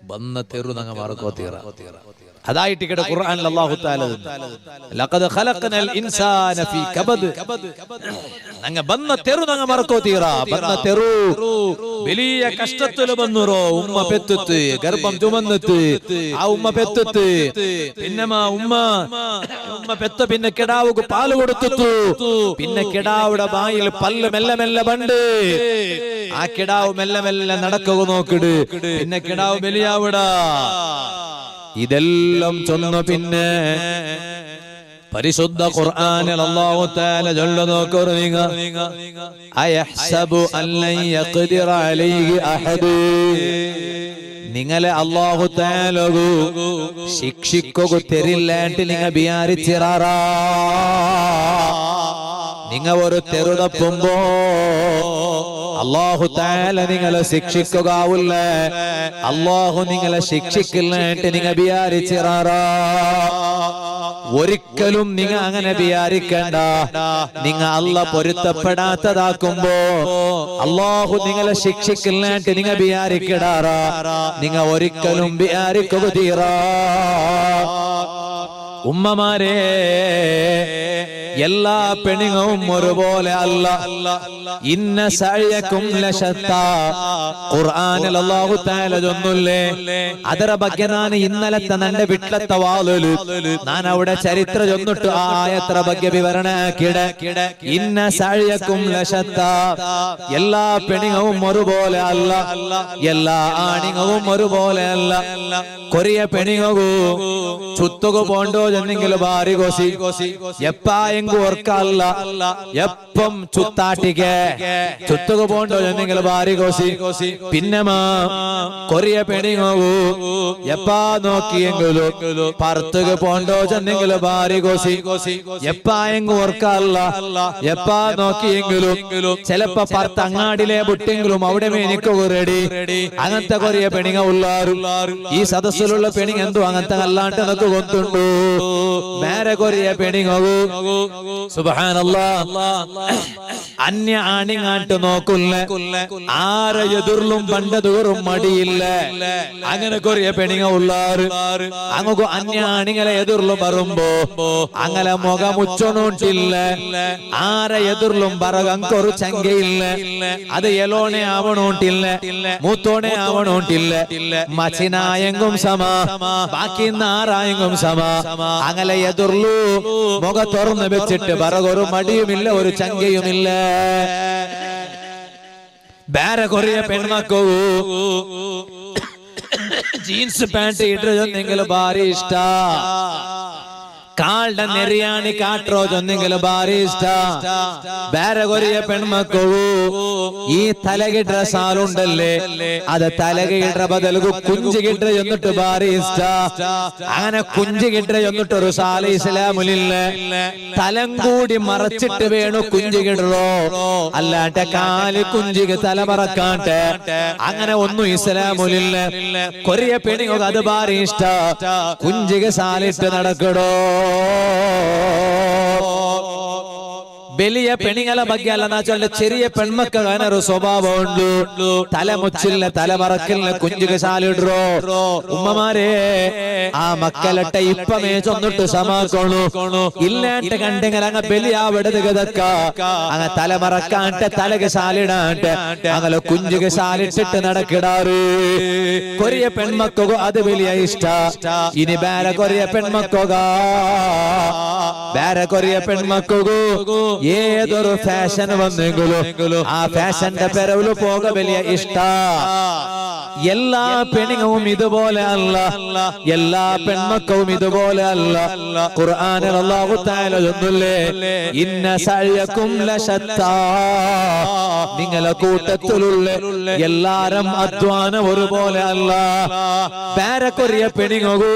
ಬಂದ ತೆರು ನಂಗ ಮಾರ್ಕೋತೀರ ಅದಾಯಿಟ್ಟು ಕಡೆ ഖുർആനിൽ അല്ലാഹു തആല ലഖദ് ഖലഖനൽ ഇൻസാന ഫീ കബദ് ನಂಗ ಬಂದ ತೆರು ನಂಗ ಮಾರ್ಕೋತೀರ ಬಂದ ತೆರು വലിയ കഷ്ടത്തില് വന്നുറോ ഉമ്മ പെത്തുത്ത് ഗർഭം ചുമന്നിട്ട് ആ ഉമ്മ പെത്തുത്ത് പിന്നെ ഉമ്മ പെത്ത പിന്നെ കിടാവുക്ക് പാല് കൊടുത്തു പിന്നെ കിടാവുടെ വായിൽ പല്ല് മെല്ലെ മെല്ലെ പണ്ട് ആ കിടാവ് മെല്ലെ മെല്ലെ നടക്കുക നോക്കിട് പിന്നെ കിടാവ് ബലിയാവിടാ ഇതെല്ലാം ചൊന്ന പിന്നെ പരിശുദ്ധ ഖുർആനിൽ അല്ലാഹു തആല ചൊല്ലുന്നു നോക്കുക അയഹ്സബു അല്ലൻ യഖ്ദിറ അലൈഹി അഹദ് നിങ്ങളെ അല്ലാഹു തആല ശിക്ഷിക്കുക തരില്ലാണ്ട് നിങ്ങൾ വിചാരിച്ചിറാറാ നിങ്ങൾ ഒരു തെറുതപ്പുമ്പോ അല്ലാഹു തആല നിങ്ങളെ ശിക്ഷിക്കുകയാവില്ല അല്ലാഹു നിങ്ങളെ ശിക്ഷിക്കില്ലാണ്ട് നിങ്ങൾ വിചാരിച്ചിറാറാ ഒരിക്കലും നിങ്ങൾ അങ്ങനെ വിചാരിക്കണ്ട നിങ്ങൾ അല്ലാഹ് പൊരുത്തപ്പെടാത്തതാക്കുമ്പോ അല്ലാഹു നിങ്ങളെ ശിക്ഷിക്കില്ലാണ്ട് നിങ്ങൾ വിചാരിക്കടാറാ നിങ്ങൾ ഒരിക്കലും വിചാരിക്കുക തീരാ ഉമ്മമാരെ എല്ലാ പെണ്ണുങ്ങളും ഒരുപോലെ അല്ല ഇന്ന സഅയകും ലശത്താ ഖുർആനിൽ അല്ലാഹു തആല ചൊല്ലുല്ലേ ಅದರ ಬಗ್ಗೆ ನಾನು ഇന്നലത്തെ നന്റെ വിട്ലത്തെ വാലു ഞാൻ അവിടെ ചരിത്ര ചൊന്നിട്ട് ആയത്ര ಬಗ್ಗೆ വിവരണ കിട ഇന്ന സഅയകും ലശത്താ എല്ലാ പെണ്ണുങ്ങളും ഒരുപോലെ അല്ല എല്ലാ ആണുങ്ങളും ഒരുപോലെ അല്ല കൊറിയ പെണ്ണുങ്ങു ചുത്തുക പോണ്ടോ എന്നെങ്കിലും ഭാരി കോസി എപ്പായെങ്കും ഓർക്കല്ല എപ്പം ചുത്താട്ടിക്ക് ചുത്തുക പോണ്ടോ എന്നെങ്കിലും ഭാരി കോസി പിന്നെ കൊറിയ പെണ്ണുങ്ങു എപ്പാ നോക്കിയെങ്കിലും പറത്തുക പോണ്ടോ എന്നെങ്കിലും ഭാരി കോസി എപ്പായെങ്കും ഓർക്കല്ല എപ്പാ നോക്കിയെങ്കിലും ചിലപ്പോ പറത്ത് അങ്ങാടിലെ ബുട്ടെങ്കിലും അവിടെ മേനിക്കുക റെഡി അങ്ങനത്തെ കൊറിയ പെണ്ണുങ്ങ ഉള്ളാറും ഈ സദസ്സിലുള്ള പെണ്ണുങ്ങ എന്തോ അങ്ങനത്തെ അല്ലാണ്ട് നമുക്ക് ಗೊತ್ತುಂಟು ಬೇರೆ ಕೊರಿಯ പെണ്ണുങ്ങു സുബ്ഹാനല്ലാഹ് അന്യ ആണിങ്ങാട്ട് നോക്കുല്ല ആരെ എതിർലും പണ്ടതൂറും മടിയില്ല അങ്ങനെ കൊറിയ പെണ്ണുങ്ങ ഉള്ളാറ് അങ്ങു അന്യ ആണിങ്ങളെ എതിർലും വരുമ്പോ അങ്ങനെ മുഖമുച്ചൊന്നുണ്ടില്ല ആരെ എതിർലും പറകങ്കൊരു ചങ്കയില്ല അത് എലോണെ ആവണോണ്ടില്ല മൂത്തോണെ ആവണോണ്ടില്ല മച്ചിനായെങ്കും സമ ബാക്കി ആറായെങ്കും സമ അങ്ങനെ എതിർലു മുഖ തുറന്ന് വെച്ചിട്ട് പറകൊരു മടിയുമില്ല ഒരു ചങ്കയുമില്ല ಬೇರೆ ಕೊರಿಯ പെൺമക്കു ജീൻസ് പാന്റ് ഇടുന്നെങ്കിൽ ഭാರಿ ಇಷ್ಟ ಕಾಲ್ಡ ನೆರಿಯಾಣಿ ಕಾಟ್ರೋದೊಂದಿಗೆಲ್ಲ ಭಾರಿ ಇಷ್ಟ ಬೇರೆ ಕೊರಿಯ പെൺമക്കു ഈ തലകിട്ട സാലുണ്ടല്ലേ അത് തലകിട്ട ബദലുകു കുഞ്ചികിട്ട എന്നിട്ട് ഭാരി ഇഷ്ട അങ്ങനെ കുഞ്ചികിട്ട എന്നിട്ട് ഒരു സാല ഇസ്ലാമിലില്ല തലം കൂടി മറച്ചിട്ട് വേണു കുഞ്ചികിടറോ അല്ലാട്ടെ കാല് കുഞ്ചിക്ക് തല മറക്കാട്ടെ അങ്ങനെ ഒന്നും ഇസ്ലാമിലില്ല കൊറിയ പെണ്ണുങ്ങൾക്ക് അത് ഭാരി ഇഷ്ട കുഞ്ചിക്ക് സാലിട്ട് നടക്കടോ വലിയ പെണ്ണുങ്ങളെ ಬಗ್ಗೆ അല്ല നാച്ചോലെ ചെറിയ പെൺമക്കൾ അങ്ങനെ ഒരു സ്വഭാവം ഉണ്ട് തല മുച്ചില്ല തല മറക്കില്ല കുഞ്ചുക സാലിടോ ഉമ്മമാരെ ആ മക്കളട്ടെ ഇപ്പമേ ചൊന്നിട്ട് സമാക്കണു ഇല്ലാട്ട് കണ്ടെങ്കിൽ അങ്ങ ബലിയാവിടത് ഗതക്ക അങ്ങ തല മറക്കാണ്ട് തലക സാലിടാണ്ട് അങ്ങനെ കുഞ്ചുക സാലിട്ടിട്ട് നടക്കിടാറ് കൊറിയ പെൺമക്കോ അത് വലിയ ഇഷ്ട ഇനി ಬೇರೆ കൊറിയ പെൺമക്കോ ഏതൊരു ഫാഷൻ വന്നെങ്കിലും ആ ഫാഷന്റെ പെരവില് പോക വലിയ ഇഷ്ട എല്ലാ പെണ്ണുങ്ങളും ഇതുപോലെ അല്ല എല്ലാ പെൺമക്കളും ഇതുപോലെ അല്ല ഖുർആനിൽ അല്ലാഹു തആല ചൊല്ലുല്ലേ ഇന്ന സഅയകും ലശത്താ നിങ്ങളെ കൂട്ടത്തിലുള്ള എല്ലാരും അധ്വാനം ഒരുപോലെ അല്ല ಬೇರೆ കൊറിയ പെണ്ണുങ്ങു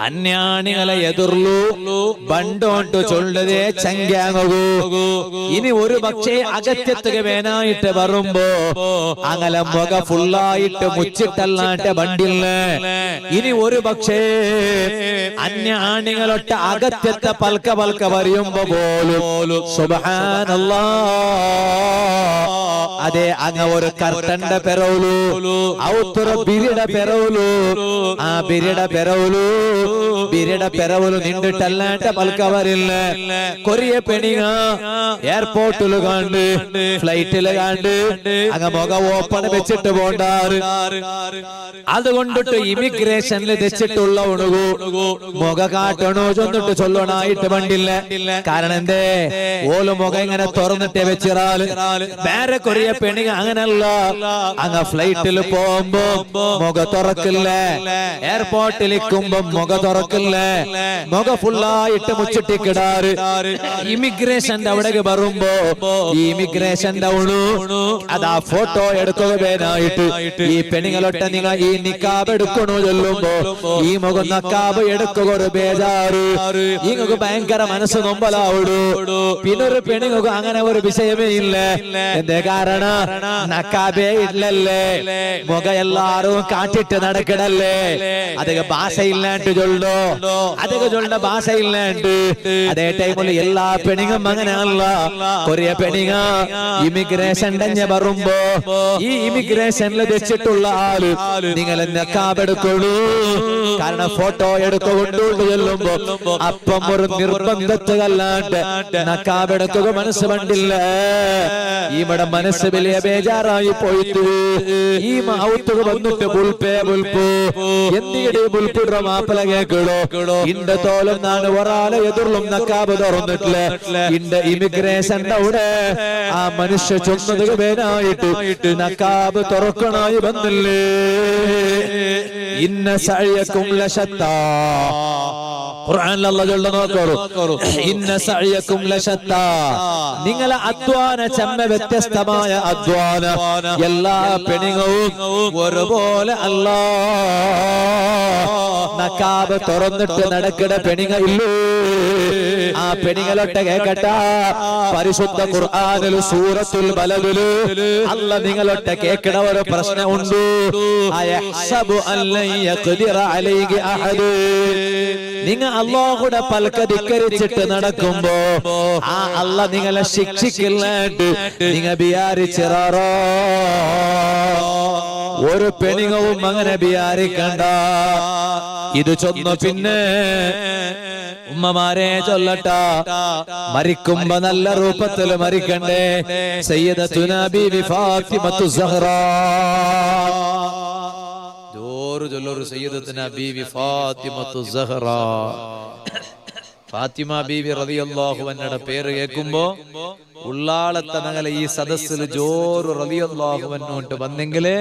അന്യാണികളെ എതിർലു ബണ്ടോണ്ടു ചൊല്ലതേ ചങ്കാങ്ങു ഇനി ഒരു പക്ഷേ അകത്യത്തുക വേനായിട്ട് വരുമ്പോ അങ്ങനെ മുഖ ഫുള്ളായിട്ട് മുച്ചിട്ടല്ലാണ്ട് ബണ്ടില്ല ഇനി ഒരു പക്ഷേ അന്യാണികളൊട്ട് അകത്യത്തെ പൽക്ക പറയുമ്പോ പോലും സുബ്ഹാനല്ലാഹ് ಅದೇ ಅಂಗ ഒരു ಕರ್ತಂಡ ಪೆರವಲು ಔತರ ಬಿರಿಡ ಪೆರವಲು ಆ ಬಿರಿಡ ಪೆರವಲು നിണ്ടിട്ടല്ലാണ്ട് പൽക്കവരില്ല കൊറിയ പെണിങ്ങ എയർപോർട്ടിൽ കണ്ട് ഫ്ലൈറ്റിൽ കണ്ട് അങ്ങ് മുഖം ഓപ്പൺ വെച്ചിട്ട് പോണ്ടാറ് അതുകൊണ്ടിട്ട് ഇമിഗ്രേഷനിൽ വെച്ചിട്ടുള്ള ഉണകു മുഖ കാട്ടണോ ചെന്നിട്ട് ചൊല്ലണായിട്ട് പണ്ടില്ല കാരണം എന്തേ ഓല് മുഖം ഇങ്ങനെ തുറന്നിട്ടേ വെച്ചിറാല് വേറെ കൊറിയ പെണിങ്ങ അങ്ങനല്ല അങ്ങ് ഫ്ലൈറ്റിൽ പോകുമ്പോ മുഖ തുറക്കില്ല എയർപോർട്ടിൽ നിൽക്കുമ്പോ മുഖ തുറക്കില്ല മുഖ ഫുള്ളായിട്ട് മുച്ചിട്ടിക്കിടാറ് ഇമിഗ്രേഷന്റെ അവിടേക്ക് വരുമ്പോ ഈ ഇമിഗ്രേഷന്റെ ഉണു അതാ ഫോട്ടോ എടുക്കുക വേനായിട്ട് ഈ പെണ്ണുങ്ങളൊട്ട നിങ്ങൾ ഈ നിക്കാബ് എടുക്കണോ ചൊല്ലുമ്പോ ഈ മുഖം നക്കാബ് എടുക്കുക ഒരു ബേജാറ് നിങ്ങൾക്ക് ഭയങ്കര മനസ്സ് നൊമ്പലാവിടൂ പിന്നൊരു പെണ്ണുങ്ങൾക്ക് അങ്ങനെ ഒരു വിഷയമേ ഇല്ല എന്തേ കാരണം നക്കാബേ ഇല്ലല്ലേ മുഖ എല്ലാരും കാട്ടിട്ട് നടക്കണല്ലേ അതൊക്കെ ഭാഷയില്ലാണ്ട് ചൊല്ലോ അതൊക്കെ ചൊല്ലുന്ന ഭാഷയില്ലാണ്ട് അതേ ടൈമിൽ എല്ലാ പെണ്ണുങ്ങളും അങ്ങനെയല്ല കൊറിയ പെണ്ണുങ്ങ ഇമിഗ്രേഷൻ തന്നെ വരുമ്പോ ഈ ഇമിഗ്രേഷനിൽ വെച്ചിട്ടുള്ള ആള് നിങ്ങൾ നക്കാബ് എടുക്കുള്ളൂ കാരണം ഫോട്ടോ എടുക്കൊണ്ടു ചെല്ലുമ്പോ അപ്പം ഒരു നിർബന്ധത്തല്ലാണ്ട് നക്കാബ് എടുക്കുക മനസ്സ് കണ്ടില്ല ഇവിടെ മനസ്സ് വലിയ ബേജാറായി പോയിട്ട് ഈ ഔത്തുക വന്നിട്ട് ബുൽപ്പേ ബുൽപ്പു എന്തിയുടെ ബുൽപ്പിടുற മാപ്പിള കേൾക്കണോ ഇന്റെ തോലം നാണ് ഒരാളെ എതിർലും നക്കാബ് തുറന്നിട്ടില്ല ഇന്റെ ഇമിഗ്രേഷന്റെ അവിടെ ആ മനുഷ്യ ചൊന്നത് വേനായിട്ട് നക്കാബ് തുറക്കണായി വന്നില്ലേ ഇന്ന സഅയകും ലശത്താ ഖുർആനിൽ അല്ലാഹു ചൊല്ല നോക്കൂ ഇന്ന സഅയകും ലശത്താ നിങ്ങളെ അധ്വാന ചെമ്മ വ്യത്യസ്തമായ അധ്വാന എല്ലാ പെണ്ണുങ്ങളും ഒരുപോലെ അല്ല നക്കാബ് തുറന്നിട്ട് നടക്കണ പെണ്ണുങ്ങ ഇല്ലേ ആ പെണ്ണുങ്ങളൊട്ട് കേക്കട്ട പരിശുദ്ധ ഖുർആനിൽ സൂറത്തുൽ ബലദില് അല്ല നിങ്ങളൊട്ട് കേക്കണ ഒരു പ്രശ്നമുണ്ട് അയഹ്സബു അല്ലൻ യഖ്ദിറ അലൈഹി അഹദ് നിങ്ങൾ അല്ലാഹുടെ പൽക ധിക്കരിച്ചിട്ട് നടക്കുമ്പോ ആ അല്ല നിങ്ങളെ ശിക്ഷിക്കില്ലാണ്ട് നിങ്ങൾ വിചാരിച്ചിറാറോ ഒരു പെണ്ണുങ്ങളും അങ്ങനെ വിചാരിക്കണ്ട ഇത് ചൊന്നു പിന്നെ ഉമ്മമാരെ ചൊല്ലട്ട മരിക്കുമ്പോ നല്ല രൂപത്തിൽ മരിക്കണ്ടേ സയ്യിദത്തുനാ ബീവി ഫാത്തിമത്തു സഹ്റാ ജോറ് ചൊല്ലൊരു സയ്യിദത്തുനാ ബീവി ഫാത്തിമത്തു സഹ്റാ ഫാത്തിമ ബീവി റളിയല്ലാഹു അൻഹയുടെ പേര് കേൾക്കുമ്പോ ഉള്ളാളത്തെ നഗല ഈ സദസ്സിൽ ജോറ് റളിയല്ലാഹു അൻഹു വന്നെങ്കില്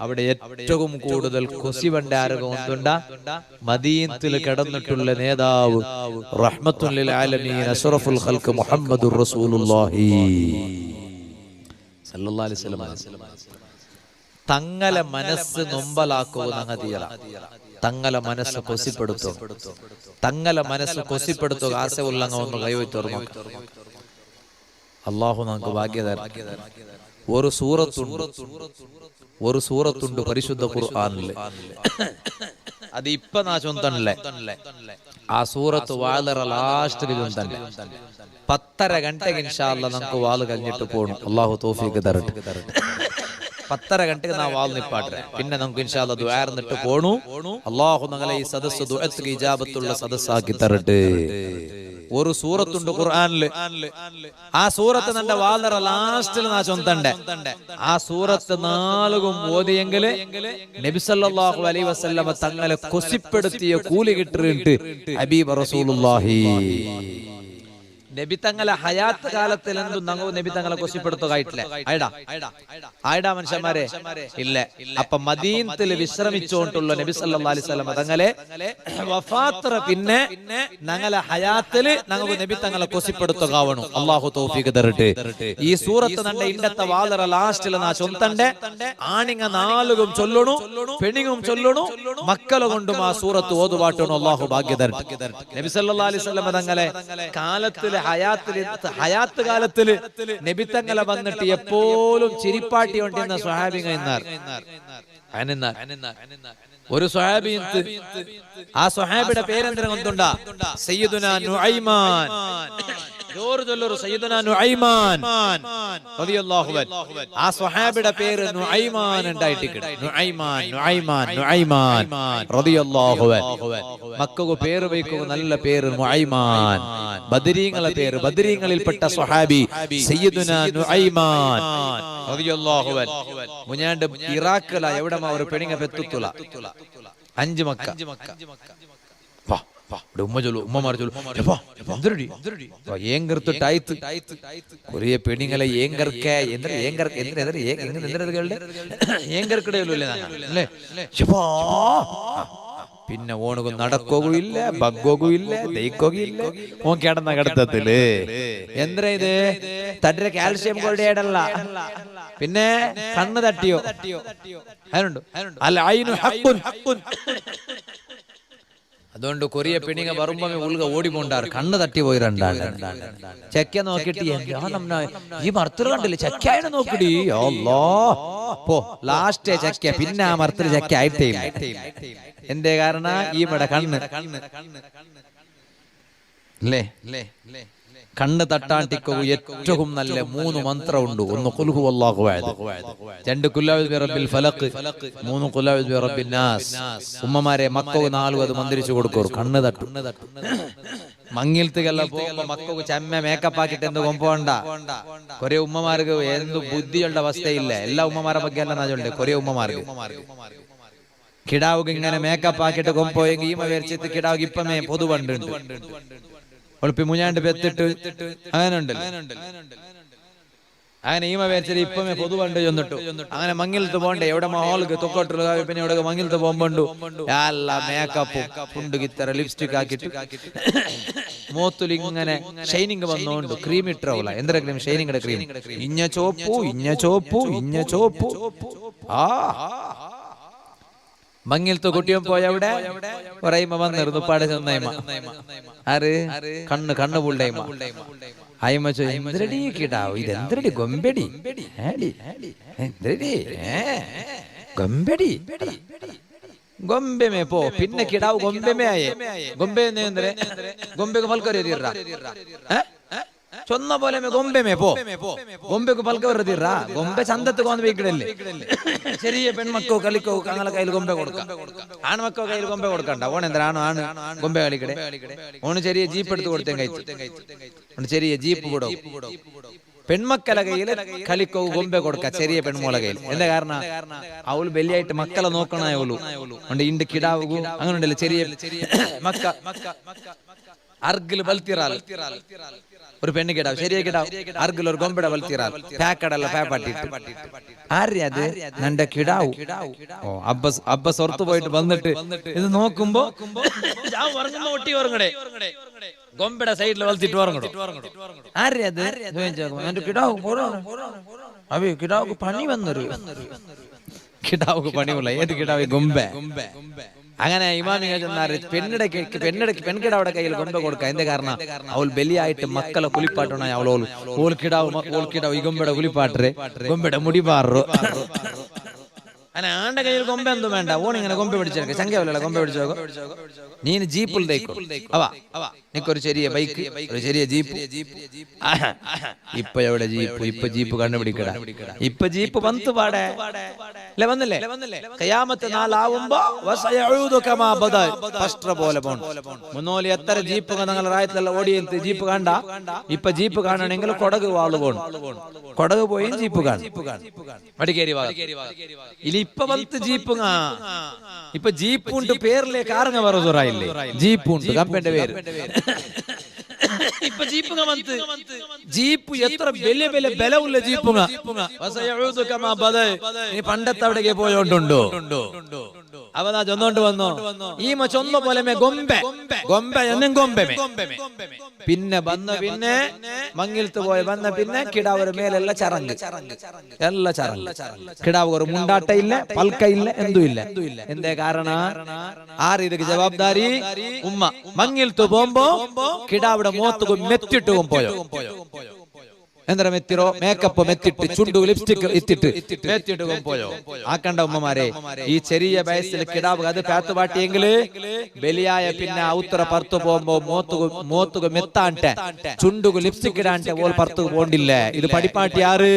അവിടെ ഏറ്റവും കൂടുതൽ കൊസിവണ്ട ആരകമുണ്ട മദീനത്തിൽ കിടന്നിട്ടുള്ള നേതാവ് റഹ്മത്തുൽ ലിൽ ആലമീൻ അഷ്റഫുൽ ഖൽഖ് മുഹമ്മദുർ റസൂലുള്ളാഹി സല്ലല്ലാഹു അലൈഹി വസല്ലം തങ്ങളെ മനസ്സ് നൊമ്പലാക്കുക തങ്ങളെ മനസ്സ് കൊസിപ്പെടുത്തും തങ്ങളെ മനസ്സ് കൊസിപ്പെടുത്തുക ആശയുള്ളങ്ങ ഒന്ന് കൈവച്ചുറന്നു അല്ലാഹു നമുക്ക് ഭാഗ്യം തരും ഒരു സൂറത്തുണ്ട് പരിശുദ്ധ ഖുർആനിൽ അത് ഇപ്പൊ നാ ചൊന്തല്ലേ ആ സൂറത്ത് വളരെ ലാസ്റ്റിൽ ചൊന്തല്ലേ 10:30 ഗಂಟೆಗೆ ഇൻഷാ അല്ലാഹ് നമുക്ക് വാള് കഴിഞ്ഞിട്ട് പോകണം അല്ലാഹു തൗഫീഖ് തരട്ടെ 10:30 ഗಂಟೆಗೆ ನಾವು ವಾಲ್ ನಿಪ್ಪಾಟ್ರೆ പിന്നെ നമുക്ക് ഇൻഷാ അല്ലാഹ് ദുആ ഇരുന്നിട്ട് പോണു അല്ലാഹു ഞങ്ങളെ ഈ സദസ്സ് ദുആക്ക് ഇജാബത്തുള്ള സദസ്സാക്കി തരട്ടെ ഒരു സൂറത്തുണ്ട് ഖുർആനിൽ ആ സൂറത്ത് നന്റെ വാളറ ലാസ്റ്റിൽ നാ ചൊന്തണ്ടേ ആ സൂറത്ത് നാലുകും ഓതിയെങ്കിൽ നബി സല്ലല്ലാഹു അലൈഹി വസല്ലം തങ്ങളെ കൊസിപ്പെടുത്തിയ കൂലി കിട്ടിയിട്ട് ഹബീബ് റസൂലുള്ളാഹി നബി തങ്ങളെ ഹയാത്ത് കാലത്തിൽ എന്തും ഞങ്ങൾ നബി തങ്ങളെ കൊസിപ്പെടുത്തുകയായിട്ടില്ലേ ആയിടാ മനുഷ്യന്മാരെ ഇല്ല അപ്പൊ മദീനത്തിൽ വിശ്രമിച്ചുകൊണ്ടുള്ള നബി സല്ലല്ലാഹു അലൈഹി വസല്ലം തങ്ങളെ വഫാത്ത് പിന്നെ ഞങ്ങളെ ഹയാത്തില് ഞങ്ങൾക്ക് നബി തങ്ങളെ കൊസിപ്പെടുത്തുകയാവണം അല്ലാഹു തൗഫീഖ് തരട്ടെ ഈ സൂറത്ത് നന്റെ ഇന്നത്തെ വാളറ ലാസ്റ്റിൽ നാ ചൊന്തണ്ടേ ആണിങ്ങ നാലുകും ചൊല്ലണു പെണിങ്ങും ചൊല്ലണു മക്കളെ കൊണ്ടും ആ സൂറത്ത് ഓതുപാട്ടണം അല്ലാഹു ഭാഗ്യം തരട്ടെ നബി സല്ലല്ലാഹു അലൈഹി വസല്ലം തങ്ങളെ കാലത്തില് ഹയാത്ത് കാലത്തില് നബി തങ്ങളെ വന്നിട്ട് എപ്പോഴും ചിരിപ്പാട്ടി കൊണ്ടിരുന്ന സ്വഹാബികൾ ഒരു സ്വഹാബി, ആ സ്വഹാബിയുടെ പേരെന്തിനാ കൊണ്ടുണ്ടാ? സയ്യിദുനാ നുഐമാൻ. സയ്യിദുനാ നുഐമാൻ റളിയല്ലാഹു അൻഹു. ആ സ്വഹാബിയുടെ പേര് നുഐമാൻ ഉണ്ടായിട്ടില്ല. നുഐമാൻ നുഐമാൻ നുഐമാൻ റളിയല്ലാഹു അൻഹു. മക്കൾക്ക് പേര് വയ്ക്കുക നല്ല പേര് നുഐമാൻ. ബദരീങ്ങളെ പേര്, ബദരീങ്ങളിൽപ്പെട്ട സ്വഹാബി സയ്യിദുനാ നുഐമാൻ റളിയല്ലാഹു അൻഹു. മുഞ്ഞാണ്ട് ഇറാഖില എവിടെമാ ഒരു പെണിങ്ങ പെത്തുത്തുല 5 മക്ക. കൊറിയ പെണ്ണുങ്ങളെ പിന്നെ ഓണും നടക്കുകയില്ല, ബഗ്ഗോകുമില്ല, ദയിക്കുകയില്ല. ഓൻ കിടന്ന കിടത്തത്തില് എന്താ ഇത്? തട്ടിലെ കാൽഷ്യം കൊണ്ടല്ല, പിന്നെ കണ്ണ് തട്ടിയോ അതിനുണ്ട്. അതുകൊണ്ട് കൊറിയ പെണ്ണിങ്ങ വരുമ്പോ ഉൾക ഓടിക്കൊണ്ടാറ്, കണ്ണ് തട്ടി പോയി രണ്ടാണ്. ചെക്ക നോക്കിട്ട് ഈ മർത്തർ കണ്ടില്ലേ, ചെക്കായിട്ട് നോക്കിടി പോ ലാസ്റ്റ് ചെക്ക, പിന്നെ ആ മർത്തർ ചെക്ക ആയിട്ടേ ഇല്ല. എന്തേ കാരണം? ഈ മട കണ്ണ് അല്ലേ, കണ്ണ് തട്ടാണ്ടിക്കോ ഏറ്റവും നല്ല 3 മന്ത്രമുണ്ട്. ഒന്ന് ഖുൽ ഹുവല്ലാഹു അഹദ്, 2 ഖുൽ അഊദു ബിറബ്ബിൽ ഫലഖ്, 3 ഖുൽ അഊദു ബിറബ്ബിൻ നാസ്. ഉമ്മമാരെ മക്കൾക്ക് 4 അത് മന്ത്രിച്ചു കൊടുക്കൂ. കണ്ണ് തട്ടു. മങ്ങിൽത്തുകെല്ലാം പോകുമ്പോ മക്കൾക്ക് ചമ്മ മേക്കപ്പ് ആക്കിട്ട് എന്ത് കൊമ്പോണ്ട. കൊറേ ഉമ്മമാർക്ക് എന്ത് ബുദ്ധിയുള്ള അവസ്ഥയില്ല. എല്ലാ ഉമ്മമാരെ ಬಗ್ಗೆ അല്ല നാജുണ്ട്. കൊറേ ഉമ്മമാർക്ക് കിടാവുക ഇങ്ങനെ മേക്കപ്പ് ആക്കിട്ട് കൊമ്പോയെങ്കിൽ ഈമ വരച്ചിട്ട് കിടാവുക ഇപ്പമേ പൊതുവണ്ട് ഒളിപ്പി മുഞ്ഞാണ്ട് പെത്തിട്ട് അങ്ങനെ ഉണ്ടല്ലോ. അങ്ങനെ ഈമ വരച്ചിട്ട് ഇപ്പമേ പൊതുവണ്ട് ചെന്നിട്ടു. അങ്ങനെ മങ്ങിലത്ത് പോണ്ടേ, എവിടെ ഹോൾക്ക് തൊക്കോട്ടുള്ള പിന്നെ എവിടെ മങ്ങിലത്ത് പോകുമ്പോണ്ടു എല്ലാ മേക്കപ്പും പുണ്ടുകിത്തറ ലിപ്സ്റ്റിക് ആക്കിട്ട് മോത്തുൽ ഇങ്ങനെ ഷൈനിങ് വന്നോണ്ട് ക്രീം ഇട്ടോല. എന്തൊരു ക്രീം? ഷൈനിങ്ങിന്റെ ക്രീം. ഇഞ്ഞ ചോപ്പു ഇഞ്ഞ ചോപ്പു ഇഞ്ഞ ചോപ്പു. ആ മങ്ങിലത്ത് കുട്ടിയും പോയ അവിടെ ഒരൈമ വന്നിരുന്നു. പാടെ ചെന്നൈമ ആര് കണ്ണ് പുള്ളൈമ അയ്മ ചോദിച്ചു, കിടാവ് ഇതെന്തരടി ഗൊമ്പെടി എന്തരടി ഗൊമ്പെടി ಗೊಂಬೆಮೆ ಪೋ ಪಿನ್ನ ಕಿಡಾವು ಗೊಂಬೆಮೆ ಆಯೆ ಗೊಂಬೆ ಅಂದ್ರೆ ಗೊಂಬೆಗೆ ಪಲ್ಕರಿಯದಿರ್ರ ചൊന്ന പോലെ ഗൊമ്പെമേ പോ ഗൊമ്പെക്ക് പൽക്ക വെറുതിറ ഗൊമ്പെ ചന്തത്ത് കോന്ന് വീക്കിടല്ലേ ചെറിയ പെൺമക്കോ കളിക്കോ അങ്ങനെ കയ്യിൽ ഗൊമ്പെ കൊടുക്കാം ആൺമക്കോ കയ്യിൽ ഗൊമ്പെ കൊടുക്കണ്ട ഓൺ എന്താ ആണ് ഗൊമ്പെ കളിക്കടെ ഓണ് ചെറിയ ജീപ്പ് എടുത്ത് കൊടുത്തേ കഴിച്ചു ചെറിയ ജീപ്പ് കൂടോ പെൺമക്കളെ കയ്യിൽ കളിക്കോ ഗൊമ്പെ കൊടുക്ക ചെറിയ പെൺമോളെ കയ്യിൽ എന്താ കാരണം അവള് വലിയായിട്ട് മക്കളെ നോക്കണായോളൂ ഉണ്ട് ഇണ്ട് കിടാവൂ അങ്ങനെ ഉണ്ടല്ലോ ചെറിയ മക്ക അർഗിൽ ബൽത്തിറാൽ ഒരു പെണ്ണ് കിടാവ് ചെറിയ കിടാവ് അർഗിൽ ഒരു ഗൊമ്പട ബൽത്തിറാൽ പാക്കടല്ല പാപ്പാട്ടിട്ട് ആര്യത് നന്റെ കിടാവു ഓ അബ്ബസ് ഓർത്തു പോയിട്ട് വന്നിട്ട് ഇത് നോക്കുമ്പോ ഒട്ടി ഉറങ്ങടേ ഗൊമ്പട സൈഡിൽ വളർത്തിട്ട് ഉറങ്ങടോ ആര്യത് എന്റെ കിടാവ് അവ കിടാവുക്ക് പണി വന്നൊരു കിടാവുക്ക് പണിയുള്ള ഏത് കിടാവ് ഗൊമ്പെ അങ്ങനെ ഇമാമിങ്ങൾ ചെന്നാറ് പെൺകിടാവിടെ കയ്യിൽ ഗൊമ്പ കൊടുക്ക എന്താ കാരണം അവൾ ബലിയായിട്ട് മക്കളെ കുളിപ്പാട്ടണ അവളോൾ ഓൾക്കിടാവ് ഈ ഗൊമ്പയുടെ കുളിപ്പാട്ടരെ ഗൊമ്പയുടെ മുടി പാറു അങ്ങനെ ആണ്ട കയ്യിൽ ഗൊമ്പ എന്തും വേണ്ട ഓണിങ്ങനെ ഗൊമ്പ പിടിച്ചെടുക്ക ചങ്കയല്ല ഗൊമ്പ പിടിച്ചോ നീന് ജീപ്പിൽ തയ്ക്കോ അവ നിക്കൊരു ചെറിയ ബൈക്ക് ഒരു ചെറിയ ജീപ്പ് ഇപ്പൊ എവിടെ ജീപ്പ് ഇപ്പൊ ജീപ്പ് കണ്ടുപിടിക്കട ഇപ്പൊ ജീപ്പ് വന്ന് പാടേ അല്ലെ വന്നില്ലേ ഖിയാമത്ത് നാളാവുമ്പോ പോലെ പോണം മുന്നോലി എത്ര ജീപ്പ് നിങ്ങളുടെ റായത്തിലുള്ള ഓടിയത് ജീപ്പ് കണ്ട ഇപ്പൊ ജീപ്പ് കാണണമെങ്കിൽ കൊടക് വാള് പോണം കൊടക് പോയി ജീപ്പ് കാണും വടിക്കേരി ഇനി ഇപ്പൊ വന്ന് ജീപ്പ് ഇപ്പൊ ജീപ്പ് ഉണ്ട് പേരിലെ കാറങ്ങ പറയില്ലേ ജീപ്പ് ഉണ്ട് കമ്പന്റെ പേര് ഇപ്പൊ ജീപ്പുങ്ങ വന്ന് ജീപ്പ് എത്ര വലിയ വലിയ ബലമുള്ള ജീപ്പുങ്ങ നീ പണ്ടത്തെ അവിടേക്ക് പോയോണ്ടുണ്ടോ അവനാ ചൊന്നോണ്ട് വന്നോ ഈ ചൊന്ന പോലെ ഗൊമ്പെ എന്നും ഗൊമ്പെമേ പിന്നെ പിന്നെ മങ്ങിലത്ത് പോയ വന്ന പിന്നെ കിടാവ് മേലെല്ലാം ചറങ്ങ് എല്ലാം ചറങ്ങ് കിടാവ് ഒരു മുണ്ടാട്ട ഇല്ല പൽക്ക ഇല്ല എന്തും ഇല്ല എന്തേ കാരണം ആര് ഇതൊക്കെ ജവാബ്ദാരി ഉമ്മ മങ്ങിലത്ത് പോകുമ്പോ കിടാവിടെ മോത്തുക്കും മെത്തിട്ടും പോയോ എന്താ മെത്തിരോ മേക്കപ്പ് മെത്തിട്ട് ചുണ്ടു ലിപ്സ്റ്റിക് ഇത്തിട്ട് മെത്തിട്ട് പോയോ ആക്കണ്ട ഉമ്മമാരെ. ഈ ചെറിയ വയസ്സിൽ കിടാവ് അത് പാത്ത് പാട്ടിയെങ്കില് ബലിയായ പിന്നെ ഔത്തറ പുറത്തു പോകുമ്പോ മോത്തുക മെത്താണ്ടെ ചുണ്ടുക ലിപ്സ്റ്റിക് ഇടാണ്ടെ ഓൾ പുറത്തു പോണ്ടില്ല. ഇത് പടിപ്പാട്ടി ആറ്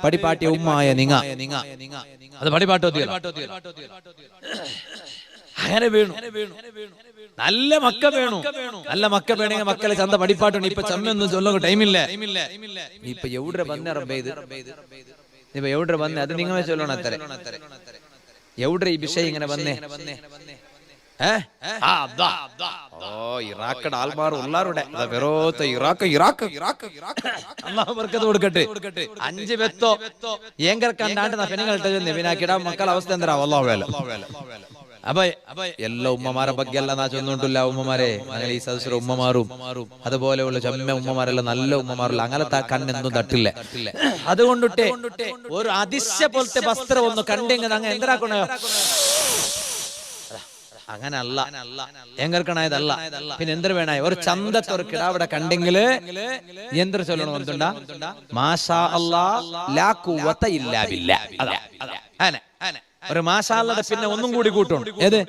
പടിപ്പാട്ടിയ ഉമ്മായ നിങ്ങ അത് പടിപ്പാട്ടോ അങ്ങനെ വേണു. നല്ല മക്ക വേണു. നല്ല മക്ക വേണമെങ്കിൽ മക്കളെ ചന്ത പടിപ്പാട്ടുണ്ട്. ഇപ്പൊ ചമ്മൊന്നും ചൊല്ലുക ടൈമില്ല. ഇപ്പൊ എവിടെ വന്ന റബ്ബേ ഇത് ഇപ്പൊ എവിടെ വന്നേ അത് നിങ്ങളെ ചൊല്ലണം. അത്ര എവിടെ ഈ വിഷയം ഇങ്ങനെ വന്നേ? ഇറാഖയുടെ ആൾമാർ ഉള്ളാരുടെ അല്ലാഹു ബർക്കത്ത് കൊടുക്കട്ടെ. 5 വെത്തോ ഏങ്കർ കണ്ടാണ്ട് പെണ്ണുങ്ങളിട്ട് പിന്നെ മക്കളെ അവസ്ഥ എന്താ? അല്ലാഹു അലം. അപ്പൊ എല്ലാ ഉമ്മമാരെ ಬಗ್ಗೆ ಎಲ್ಲ നാ ചൊന്നുകൊണ്ടില്ല. ഉമ്മമാരെ അങ്ങനെ ഈ സദസ്സര ഉമ്മമാരും അതുപോലെയുള്ള ചമ്മ ഉമ്മമാരെല്ലാം നല്ല ഉമ്മമാരുള്ള അങ്ങനത്തെ കണ്ണെന്തും തട്ടില്ല. അതുകൊണ്ടിട്ട് ഒരു അതിശയ പോലത്തെ വസ്ത്രം ഒന്ന് കണ്ടെങ്കിൽ അങ്ങ് എന്താക്കണ അങ്ങനെ അല്ല എങ്ങർക്കണായതല്ല. പിന്നെ എന്തൊരു വേണായ ഒരു ചന്തത്തെ ഒരു കിടാവിടെ കണ്ടെങ്കില് എന്തൊരു ചൊല്ലണം എന്തുണ്ടാ? മാഷാ അല്ലാഹ് ലാ ഖുവത ഇല്ലാ ബില്ലാഹ്. അതാ ഒരു മാഷാഅല്ലാഹ് പിന്നെ ഒന്നും കൂടി കൂട്ടണം. ഏത്?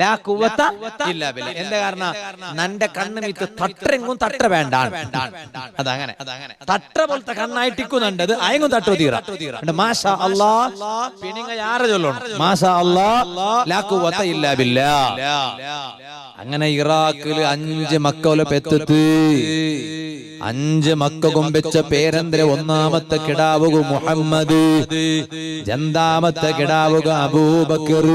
ലാ ഖുവത ഇല്ലാ ബില്ലാഹ്. എന്താ കാരണം? നന്റെ കണ്ണ് മിത്ത് തട്ടെങ്കും തട്ട വേണ്ടാണ്. അതങ്ങനെ തട്ട പോലത്തെ കണ്ണായിട്ടിക്കുന്നുണ്ടത് അയങ്ങും തട്ടോ തീറ. മാഷാ അല്ലാഹ് പിന്നെ ആരെ ചൊല്ലണം? മാഷാ അല്ലാഹ് ലാ ഖുവത ഇല്ലാ ബില്ലാഹ്. അങ്ങനെ ഇറാഖില് 5 മക്കളെ പെത്തത്ത് 5 മക്കളും വെച്ച പേരെന്തര? ഒന്നാമത്തെ കിടാവുക മുഹമ്മദ്, രണ്ടാമത്തെ കിടാവുക അബൂബക്കർ,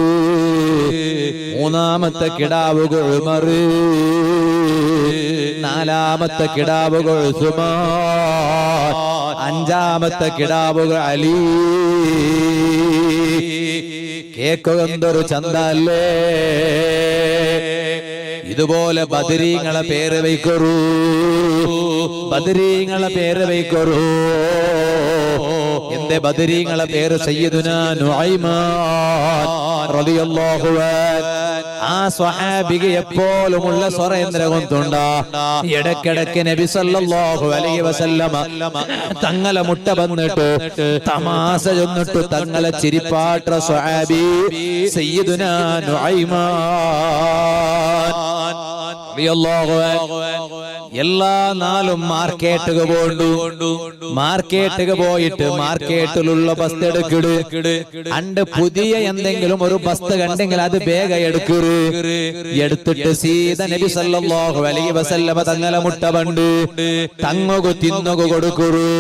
മൂന്നാമത്തെ കിടാവുക ഉമർ, നാലാമത്തെ കിടാവുക ഉസ്മാൻ, അഞ്ചാമത്തെ കിടാവുക അലി. കേക്കുക എന്തൊരു ചന്തല്ലേ! ഇതുപോലെ ബദരീങ്ങളെ പേര് വയ്ക്കറൂ, ബദരീങ്ങളെ പേര് വയ്ക്കറൂ. എന്റെ ബദരീങ്ങളെ പേര് സയ്യിദുനാ നുഐമാൻ റളിയല്ലാഹു അൻഹു. ആ സ്വഹാബിക്ക് എപ്പോഴുമുള്ള സ്വരേന്ദ്ര കൊണ്ടുണ്ട. ഇടക്കിടക്ക് നബി സല്ലല്ലാഹു അലൈഹി വസല്ലമ തങ്ങളെ മുട്ട വന്നിട്ട് തമാശ ചൊന്നിട്ട് തങ്ങളെ ചിരിപ്പാട്ട സ്വഹാബി സയ്യിദുനാ നുഐമാൻ റളിയല്ലാഹു അൻഹു. എല്ലാ നാളും മാർക്കറ്റുക പോണ്ടു. മാർക്കറ്റുക പോയിട്ട് മാർക്കറ്റിലുള്ള ബസ് എടുക്കിട്. അണ്ട് പുതിയ എന്തെങ്കിലും ഒരു ബസ് കണ്ടെങ്കിൽ അത് വേഗം എടുക്കറ്. എടുത്തിട്ട് സീത നബി സല്ലല്ലാഹു അലൈഹി വസല്ലമ തങ്ങളെ മുട്ട പണ്ട് തങ്ങുക തിന്നുക കൊടുക്കറു.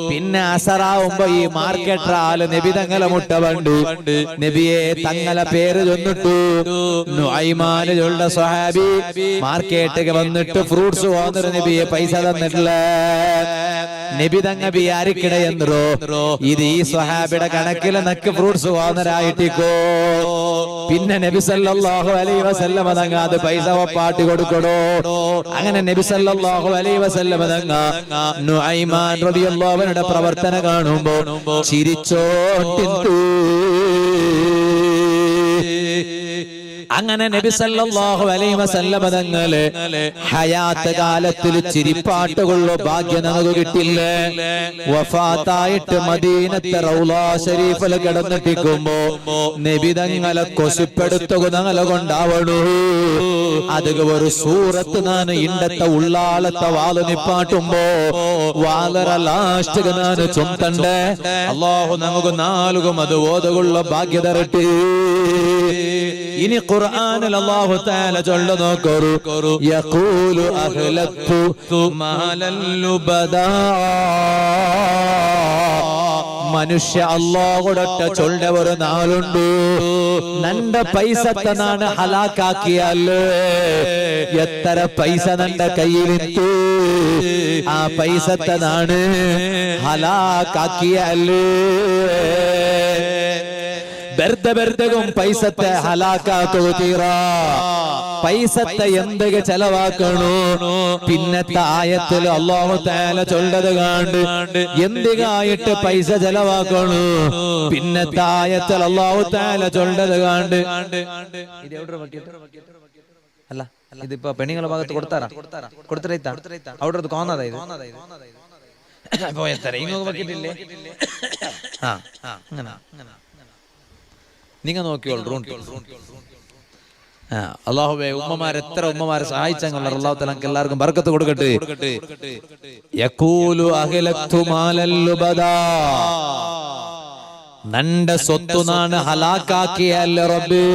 പിന്നെ അസറാവുമ്പോ ഈ മാർക്കറ്റ് ആള് നബി തങ്ങളെ മുട്ട പണ്ട് നബിയെ തങ്ങളെ പേര് ചൊന്നിട്ടു. നുഐമാനുള്ള സ്വഹാബി മാർക്കറ്റിൽ വന്നിട്ട് ഫ്രൂട്ട്സ് വാങ്ങുന്ന നബിയെ പൈസ തന്നിട്ടില്ല. നബി തങ്ങ വിചാരിക്കണേ എന്നോ ഇത് ഈ സ്വഹാബിയുടെ കണക്കില് നക്ക് ഫ്രൂട്ട്സ് വാങ്ങുന്നരായിട്ടിക്കോ. പിന്നെ നബി സല്ലല്ലാഹു അലൈഹി വസല്ലമ തങ്ങ അത് പൈസ പാട്ടി കൊടുക്കണോ. അങ്ങനെ നബി സല്ലല്ലാഹു അലൈഹി വസല്ലമ തങ്ങ നുഐമാൻ റളിയല്ലാഹു അൻഹുവിന്റെ പ്രവർത്തനം കാണുമ്പോ ചിരിച്ചോട്ടിട്ടു. അങ്ങനെ നബി സല്ലല്ലാഹു അലൈഹി വസല്ലമ തങ്ങളെ ഹയാത്ത് കാലത്തിൽ ചിരിപ്പാട്ടുകളുള്ള ഭാഗ്യം നമുക്ക് കിട്ടില്ല. വഫാത്തായിട്ട് മദീനത്തെ റൗളാ ശരീഫിൽ കിടന്നിട്ടിരിക്കുമ്പോ നബി തങ്ങളെ കൊസിപ്പെടുത്തുക ഞങ്ങളെ കൊണ്ടാവണു. അത് ഒരു സൂറത്ത് ഞാൻ ഇണ്ടത്തെ ഉള്ളാളത്തെ വാല് നിപ്പാട്ടുമ്പോ വാലറ ലാസ്റ്റ് ഞാൻ ചൊന്തണ്ടേ. അല്ലാഹു നമുക്ക് നാലുകും അത് ഓതുകൊള്ള ഭാഗ്യ തരട്ടെ. ഇനി ഖുർആനിൽ അല്ലാഹു തആല ചൊല്ലു നോക്കൂ. യഖൂലു അഹ്ലത്തു മാലൽ ലുബദാ. മനുഷ്യ അല്ലാഹുടൊട്ട ചൊല്ല ഒരു നാളുണ്ട്. നന്റെ പൈസത്തെ നാണ് ഹലാക്കാക്കിയാല് എത്ര പൈസ നന്റെ കയ്യിലിട്ടു ആ പൈസത്തെ നാണ് ഹലാക്കാക്കിയാല് ബെർദബെർദകും പൈസത്തെ ഹലാക്കാക്കുക തീറ. പൈസത്തെ എന്തൊക്കെ ചെലവാക്കണോ. പിന്നത്തെ ആയത്തിൽ അല്ലാഹു തആല ചൊല്ലത് കണ്ട് എന്തിനായിട്ട് പൈസ ചെലവാക്കണോ. പിന്നത്തെ ആയത്തിൽ അല്ലാഹു തആല ചൊല്ലത് കണ്ട് ഇത് എവിടെ അല്ല ഇതിപ്പോ പെണ്ണുങ്ങളെ ഭാഗത്ത് കൊടുത്താറാ കൊടുത്തിട്ടാ അവിടെ കാണാതായത് പോയത്തര ഇങ്ങോട്ട് വെക്കിട്ടില്ലേ? നിങ്ങൾ നോക്കിയോളൂ. അല്ലാഹുവേ, എത്ര ഉമ്മമാരെ സഹായിച്ചങ്ങൾ അല്ലാഹു തആല എല്ലാവർക്കും ബർക്കത്ത് കൊടുക്കട്ടെ. യഖൂലു അഹ്ലക്തു മാലൽ ലുബദാ, നന്റെ സ്വത്തു നാണ് ഹലാക്കാക്കിയല്ല റബ്ബേ.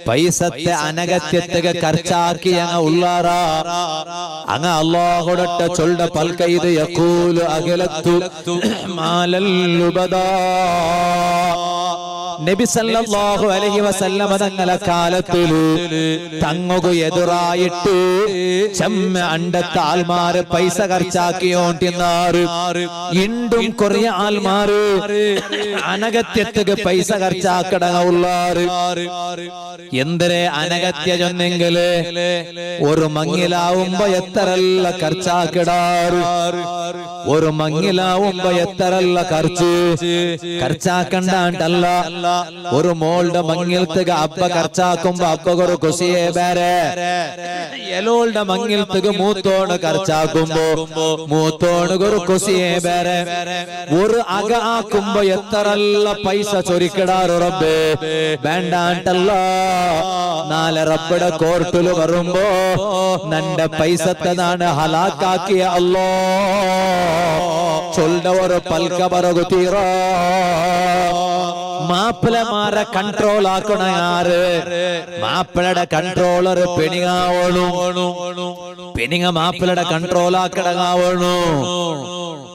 പൈസത്തെ അനഗത്യത്തെ ಖರ್ಚಾക്കി അങ്ങ ഉള്ളാറ അങ്ങ അല്ലാഹുടട്ട ചൊല്ല പൽക്കൈത് യഖൂലു അഹ്ലക്തു മാലൽ ലുബദാ. നബി സല്ലല്ലാഹു അലൈഹി വസല്ലമ തങ്ങളെ കാലത്തില് തങ്ങകു എതിരായിട്ട് ചെമ്മ അണ്ടത്തെ ആൾമാര് പൈസ ಖರ್ಚಾക്കിയോണ്ടിന്നാറ്. ഇണ്ടും കുറേ ആൾമാര് അനഗത്യത്തെ പൈസ ಖರ್ಚಾക്കടങ്ങ ഉള്ളാറ്. എന്തരെ അനഗത്യ ചൊന്നെങ്കില് ഒരു മങ്ങിലാവുമ്പോ എത്രല്ല ಖರ್ಚಾക്കിടാറ്. ഒരു മങ്ങിലാവുമ്പോ എത്രല്ല ಖರ್ಚಾക്കണ്ടാണ്ടല്ല. ഒരു മോളുടെ മങ്ങിൽത്തുക അപ്പ ಖರ್ಚಾക്കുമ്പോ അപ്പകൊരു കുസിയെ ಬೇರೆ. എലോളുടെ മങ്ങിൽത്തുക മൂത്തോണ് ಖರ್ಚಾക്കുമ്പോ മൂത്തോണുകൊരു കുസിയെ ಬೇರೆ. ഒരു അക ആക്കുമ്പോ എത്രല്ല പൈസ ചൊരിക്കിടാറ് റബ്ബേ. വേണ്ടാണ്ടല്ല, നാളെ റബ്ബിടെ കോർട്ടില് വരുമ്പോ നന്റെ പൈസത്തതാണ് ഹലാക്കാക്കിയ അല്ലോ ചൊല്ലവര് പൽക്ക പറകുത്തീറ. മാപ്പിളമാരെ കൺട്രോൾ ആക്കണ ആര്? മാപ്പിളയുടെ കൺട്രോളർ പെണിങ്ങാവണു. പെണിങ്ങ മാപ്പിളയുടെ കൺട്രോൾ ആക്കടങ്ങാവണു.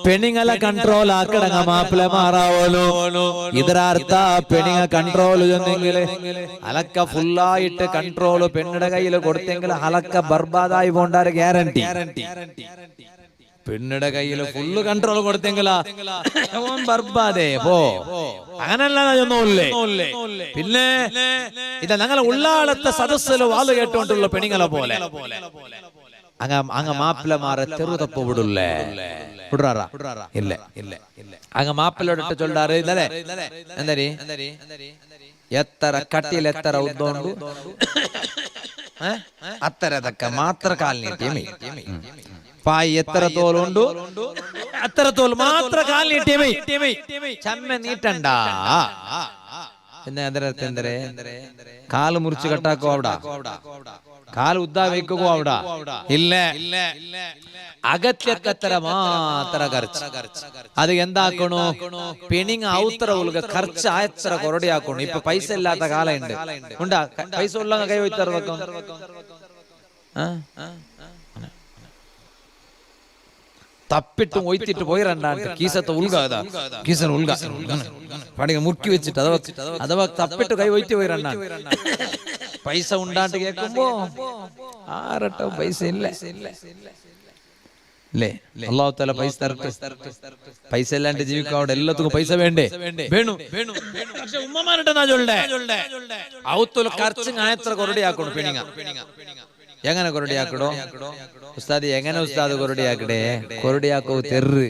പെണിങ്ങളെ കൺട്രോൾ ആക്കടങ്ങ മാപ്പിള മാറാവണു. ഇതിനർത്ഥ പെണിങ്ങ കൺട്രോൾ ചെന്നെങ്കില് അലക്ക ഫുള്ളായിട്ട് കൺട്രോള് പെണ്ണിടെ കയ്യിൽ കൊടുത്തെങ്കിൽ അലക്ക ബർബാദായി പോണ്ടാര് ഗ്യാരണ്ടി. പെണ്ണിടെ കയ്യിൽ ഫുള്ള് കൺട്രോൾ കൊടുത്തെങ്കിലാ ബർബാദേ പോ. അങ്ങനല്ലേ? പിന്നെ ഇത് ഞങ്ങളെ ഉള്ളാളത്തെ സദസ്സിൽ വാല് കേട്ടോണ്ടുള്ള പെണിങ്ങളെ പോലെ അങ്ങ മാപ്പിളമാരെ തെറുതപ്പ് വിടൂല്ലേ? വിടാറാ? ഇല്ല. അങ്ങ മാപ്പിളോട്ട് ചൊല്ലാറ് ഇല്ലേ? എന്തരി എത്ര കട്ടിയിൽ എത്ര ഉദ്ദോണ്ടു അത്തരതൊക്കെ മാത്ര കാലിനീട്ടിയമേ. പായി എത്ര തോലുണ്ടു അത്ര തോൽ മാത്ര കാലിനീട്ടിയമേ. ചമ്മ നീട്ടണ്ട. എന്തെന്തരെ കാല് മുറിച്ച് കെട്ടാക്കോ അവിടെ? കാല് ഉദ്ദാ വെക്കോ അവിടെ? ഇല്ല. അകത്യക്കത്ര മാത്ര ಖರ್ಚು. അത് എന്താക്കണു? പെണിങ് ഔത്ര ഉൽക ಖರ್ಚು ആയത്ര കൊറടിയാക്കണു. ഇപ്പൊ പൈസ ഇല്ലാത്ത കാലുണ്ട്. ഉണ്ടാ പൈസ ഉള്ള കൈ വയ്ത്തറക്കും. തപ്പിട്ടും ഒയ്ത്തിട്ട് പോയിരണ്ടാണ്ട് കീസത്തെ ഉൾഗാത കീസൻ ഉൾഗ പണിക മുറുക്കി വെച്ചിട്ട് അഥവാ തപ്പിട്ട് കൈ ഒയ്ത്തി പോയിരണ്ടാണ്ട് പൈസ ഉണ്ടാണ്ട് കേൾക്കുമ്പോ ആരട്ടോ പൈസ ഇല്ല അല്ലേ? അല്ലാഹു തആല പൈസ തരട്ടെ. പൈസ ഇല്ലാണ്ട് ജീവിക്കാൻ അവിടെ എല്ലാത്തും പൈസ വേണ്ടേ? വേണു. പക്ഷെ ഉമ്മമാരുടെ ഔത്തുൽ ಖರ್ಚು ആയത്ര കൊറടിയാക്കണു പെണിങ്ങ. എങ്ങനെ കൊറടിയാക്കടോ ഉസ്താദ്? എങ്ങനെ ഉസ്താദ് കൊറടിയാക്കടേ? കൊറടിയാക്കോ തെറ്